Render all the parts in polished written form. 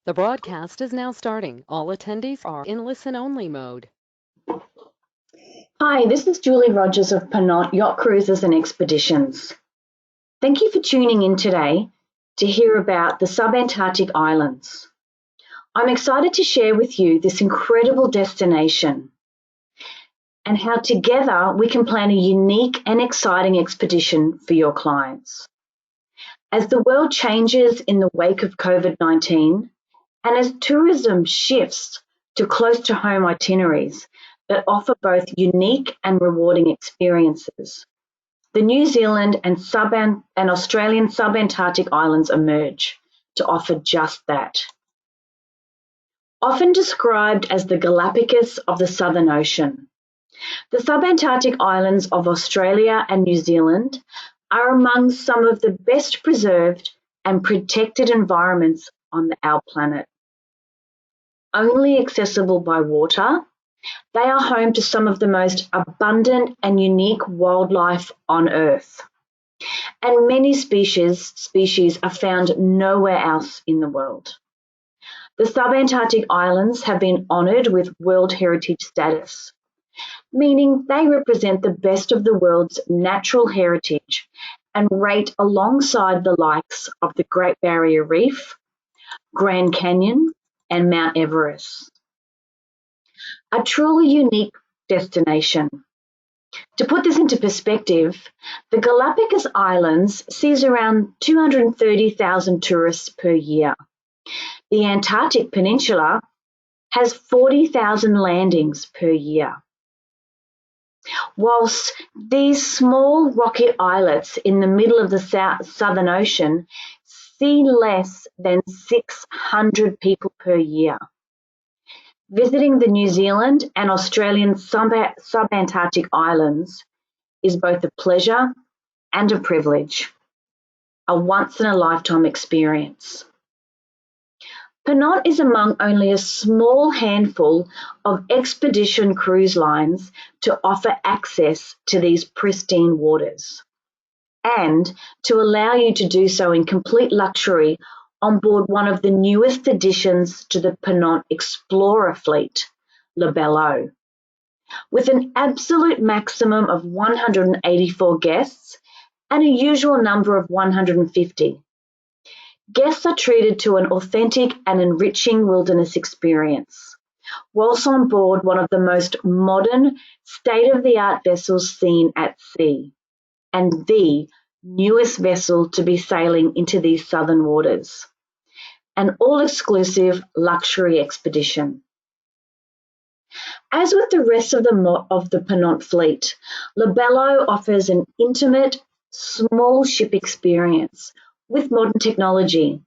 The broadcast is now starting. All attendees are in listen-only mode. Hi, this is Julie Rogers of PONANT Yacht Cruises and Expeditions. Thank you for tuning in today to hear about the subantarctic islands. I'm excited to share with you this incredible destination and how together we can plan a unique and exciting expedition for your clients. As the world changes in the wake of COVID-19 and as tourism shifts to close to home itineraries that offer both unique and rewarding experiences, the New Zealand and Australian subantarctic islands emerge to offer just that. Often described as the Galapagos of the Southern Ocean, the subantarctic islands of Australia and New Zealand are among some of the best preserved and protected environments on our planet. Only accessible by water, they are home to some of the most abundant and unique wildlife on Earth, and many species are found nowhere else in the world. The subantarctic islands have been honoured with World Heritage status, meaning they represent the best of the world's natural heritage and rate alongside the likes of the Great Barrier Reef, Grand Canyon, and Mount Everest. A truly unique destination. To put this into perspective, the Galapagos Islands sees around 230,000 tourists per year. The Antarctic Peninsula has 40,000 landings per year. Whilst these small rocky islets in the middle of the Southern Ocean see less than 600 people per year. Visiting the New Zealand and Australian subantarctic islands is both a pleasure and a privilege, a once-in-a-lifetime experience. PONANT is among only a small handful of expedition cruise lines to offer access to these pristine waters and to allow you to do so in complete luxury on board one of the newest additions to the PONANT Explorer fleet, La Belle, with an absolute maximum of 184 guests and a usual number of 150. Guests are treated to an authentic and enriching wilderness experience, whilst on board one of the most modern, state-of-the-art vessels seen at sea, and the newest vessel to be sailing into these southern waters, an all-exclusive luxury expedition. As with the rest of the PONANT fleet, La Belle offers an intimate, small ship experience with modern technology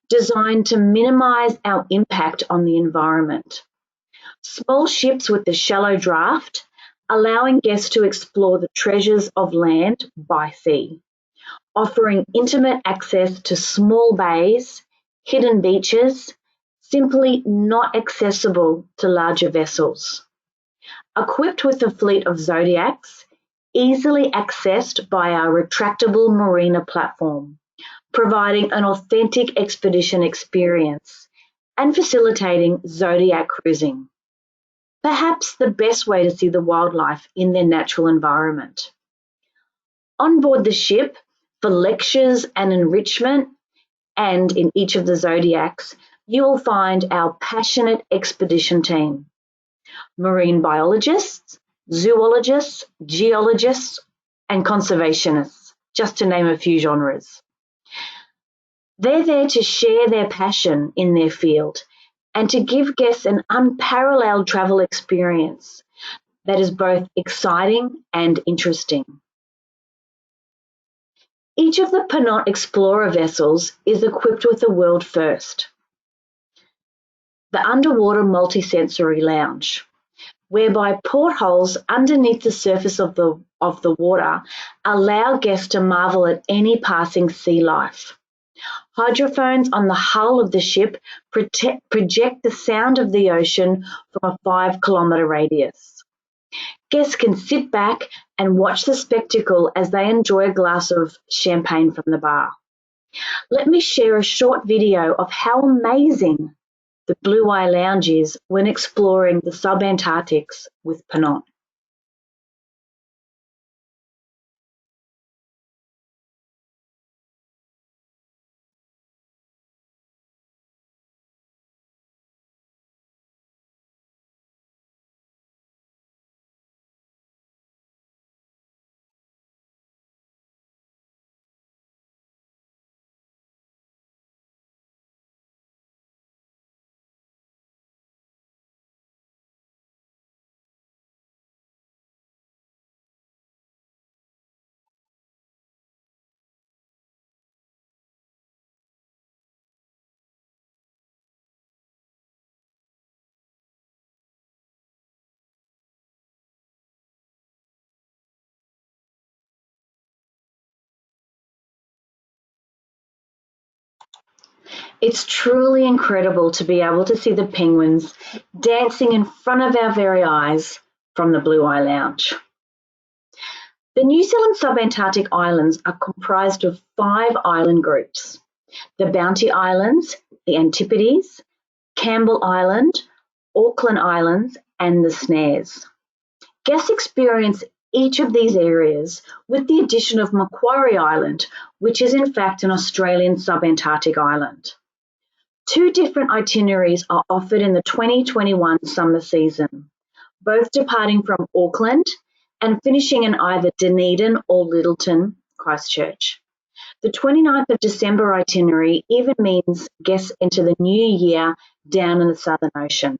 designed to minimise our impact on the environment. Small ships with the shallow draft, allowing guests to explore the treasures of land by sea, offering intimate access to small bays, hidden beaches, simply not accessible to larger vessels. Equipped with a fleet of Zodiacs, easily accessed by our retractable marina platform, providing an authentic expedition experience and facilitating Zodiac cruising. Perhaps the best way to see the wildlife in their natural environment. On board the ship, for lectures and enrichment, and in each of the Zodiacs, you will find our passionate expedition team. Marine biologists, zoologists, geologists, and conservationists, just to name a few genres. They're there to share their passion in their field and to give guests an unparalleled travel experience that is both exciting and interesting. Each of the PONANT Explorer vessels is equipped with a world first, the underwater multisensory lounge, whereby portholes underneath the surface of the water allow guests to marvel at any passing sea life. Hydrophones on the hull of the ship project the sound of the ocean from a 5-kilometre radius. Guests can sit back and watch the spectacle as they enjoy a glass of champagne from the bar. Let me share a short video of how amazing the Blue Eye Lounge is when exploring the subantarctics with PONANT. It's truly incredible to be able to see the penguins dancing in front of our very eyes from the Blue Eye Lounge. The New Zealand subantarctic islands are comprised of 5 island groups: the Bounty Islands, the Antipodes, Campbell Island, Auckland Islands, and the Snares. Guests experience each of these areas with the addition of Macquarie Island, which is in fact an Australian subantarctic island. 2 different itineraries are offered in the 2021 summer season, both departing from Auckland and finishing in either Dunedin or Lyttelton, Christchurch. The 29th of December itinerary even means guests enter the new year down in the Southern Ocean.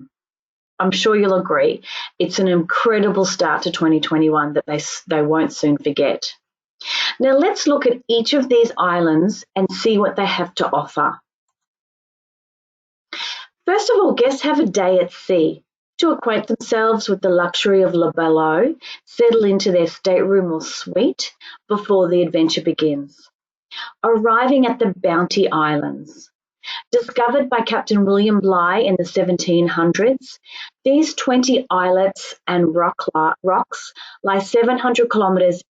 I'm sure you'll agree, it's an incredible start to 2021 that they won't soon forget. Now let's look at each of these islands and see what they have to offer. First of all, guests have a day at sea to acquaint themselves with the luxury of Labello, settle into their stateroom or suite before the adventure begins. Arriving at the Bounty Islands. Discovered by Captain William Bligh in the 1700s, these 20 islets and rocks lie 700 kilometres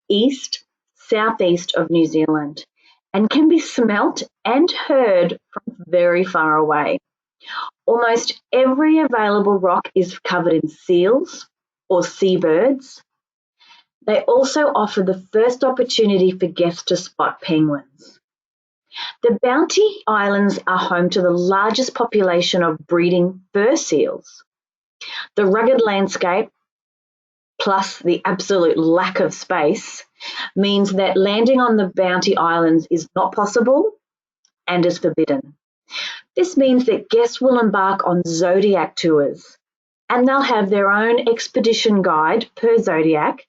southeast of New Zealand and can be smelt and heard from very far away. Almost every available rock is covered in seals or seabirds. They also offer the first opportunity for guests to spot penguins. The Bounty Islands are home to the largest population of breeding fur seals. The rugged landscape, plus the absolute lack of space, means that landing on the Bounty Islands is not possible and is forbidden. This means that guests will embark on Zodiac tours, and they'll have their own expedition guide per Zodiac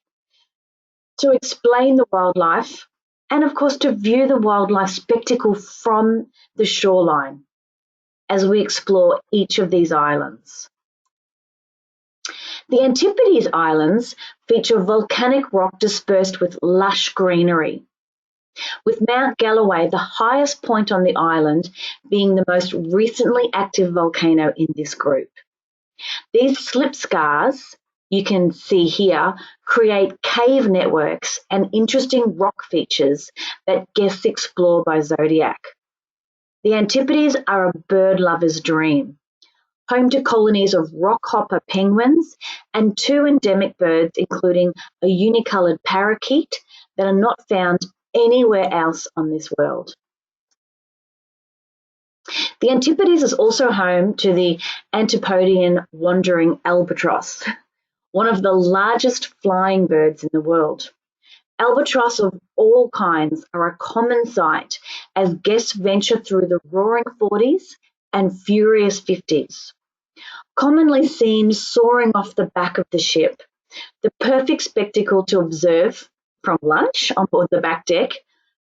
to explain the wildlife and, of course, to view the wildlife spectacle from the shoreline as we explore each of these islands. The Antipodes Islands feature volcanic rock dispersed with lush greenery, with Mount Galloway, the highest point on the island, being the most recently active volcano in this group. These slip scars, you can see here, create cave networks and interesting rock features that guests explore by Zodiac. The Antipodes are a bird lover's dream, home to colonies of rockhopper penguins and 2 endemic birds, including a unicoloured parakeet that are not found anywhere else on this world. The Antipodes is also home to the Antipodean wandering albatross, one of the largest flying birds in the world. Albatross of all kinds are a common sight as guests venture through the roaring 40s and furious 50s. Commonly seen soaring off the back of the ship, the perfect spectacle to observe from lunch on board the back deck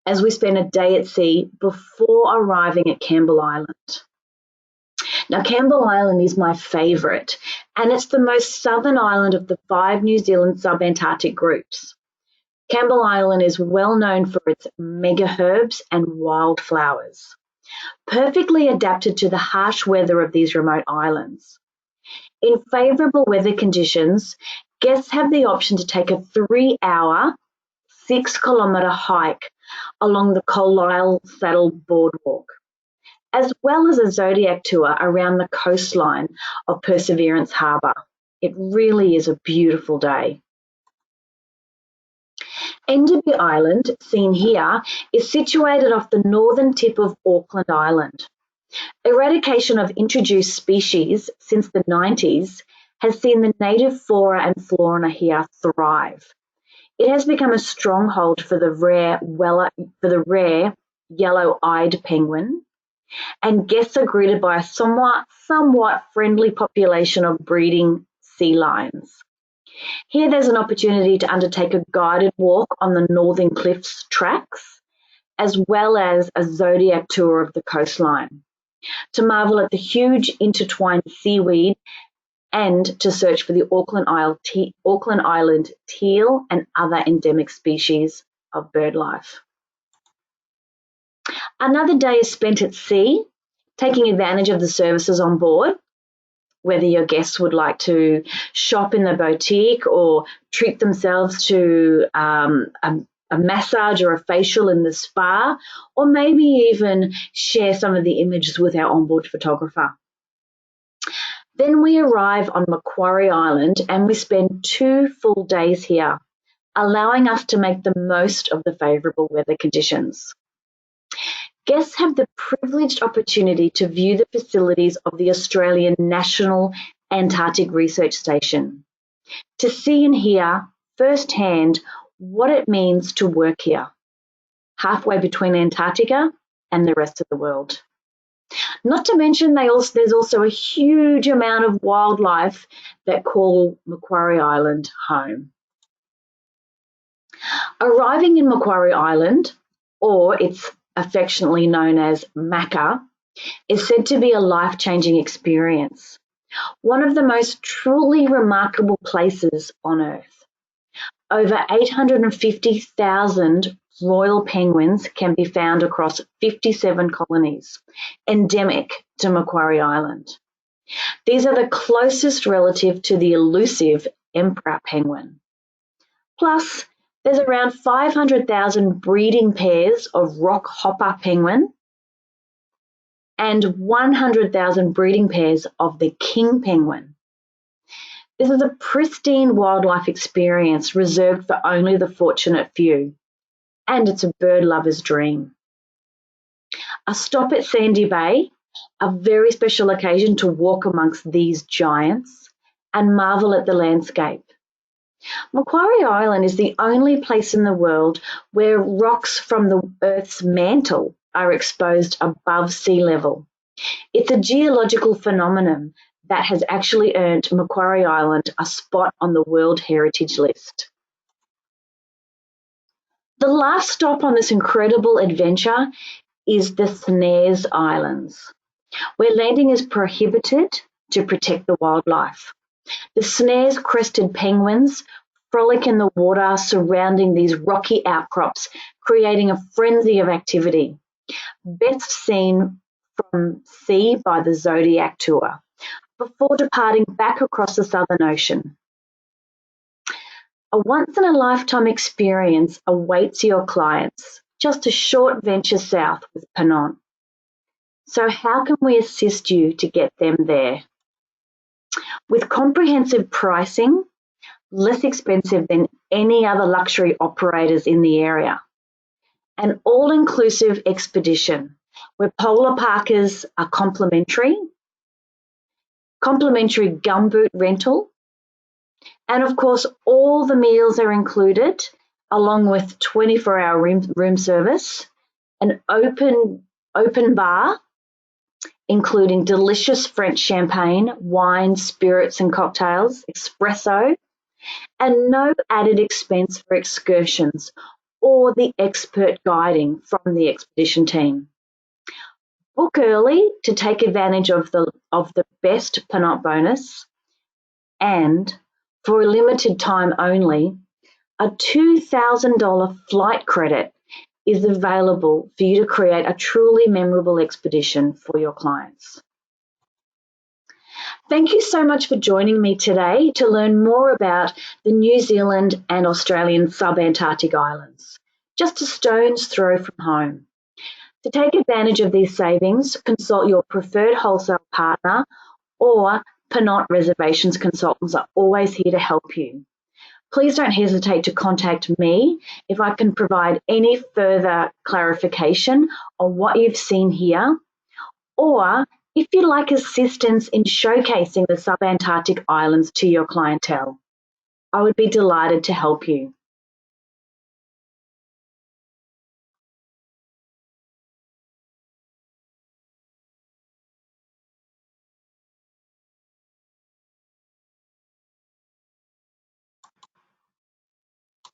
as we spend a day at sea before arriving at Campbell Island. Now, Campbell Island is my favourite, and it's the most southern island of the 5 New Zealand subantarctic groups. Campbell Island is well known for its megaherbs and wildflowers, perfectly adapted to the harsh weather of these remote islands. In favourable weather conditions, guests have the option to take a 3-hour, 6-kilometre hike along the Colisle Saddle Boardwalk. as well as a zodiac tour around the coastline of Perseverance Harbour. It really is a beautiful day. Enderby Island, seen here, is situated off the northern tip of Auckland Island. Eradication of introduced species since the 90s has seen the native flora and fauna here thrive. It has become a stronghold for the rare yellow-eyed penguin, and guests are greeted by a somewhat friendly population of breeding sea lions. Here there's an opportunity to undertake a guided walk on the Northern Cliffs tracks, as well as a zodiac tour of the coastline, to marvel at the huge intertwined seaweed and to search for the Auckland Island teal and other endemic species of bird life. Another day is spent at sea, taking advantage of the services on board, whether your guests would like to shop in the boutique or treat themselves to a massage or a facial in the spa, or maybe even share some of the images with our onboard photographer. Then we arrive on Macquarie Island and we spend 2 full days here, allowing us to make the most of the favourable weather conditions. Guests have the privileged opportunity to view the facilities of the Australian National Antarctic Research Station, to see and hear firsthand what it means to work here, halfway between Antarctica and the rest of the world. Not to mention there's also a huge amount of wildlife that call Macquarie Island home. Arriving in Macquarie Island, or it's affectionately known as Macca, is said to be a life-changing experience, one of the most truly remarkable places on Earth. Over 850,000 royal penguins can be found across 57 colonies, endemic to Macquarie Island. These are the closest relative to the elusive emperor penguin. Plus, there's around 500,000 breeding pairs of rock hopper penguin and 100,000 breeding pairs of the king penguin. This is a pristine wildlife experience reserved for only the fortunate few, and it's a bird lover's dream. A stop at Sandy Bay, a very special occasion to walk amongst these giants and marvel at the landscape. Macquarie Island is the only place in the world where rocks from the Earth's mantle are exposed above sea level. It's a geological phenomenon that has actually earned Macquarie Island a spot on the World Heritage List. The last stop on this incredible adventure is the Snares Islands, where landing is prohibited to protect the wildlife. The Snares crested penguins frolic in the water surrounding these rocky outcrops, creating a frenzy of activity. Best seen from sea by the Zodiac tour, before departing back across the Southern Ocean. A once-in-a-lifetime experience awaits your clients, just a short venture south with PONANT. So how can we assist you to get them there? With comprehensive pricing, less expensive than any other luxury operators in the area. An all-inclusive expedition where polar parkas are complimentary gumboot rental, and of course all the meals are included along with 24-hour room service, an open bar including delicious French champagne, wine, spirits and cocktails, espresso, and no added expense for excursions or the expert guiding from the expedition team. Book early to take advantage of the best PONANT bonus, and for a limited time only, a $2,000 flight credit is available for you to create a truly memorable expedition for your clients. Thank you so much for joining me today to learn more about the New Zealand and Australian subantarctic islands, just a stone's throw from home. To take advantage of these savings, consult your preferred wholesale partner, or PONANT reservations consultants are always here to help you. Please don't hesitate to contact me if I can provide any further clarification on what you've seen here, or if you'd like assistance in showcasing the subantarctic islands to your clientele. I would be delighted to help you.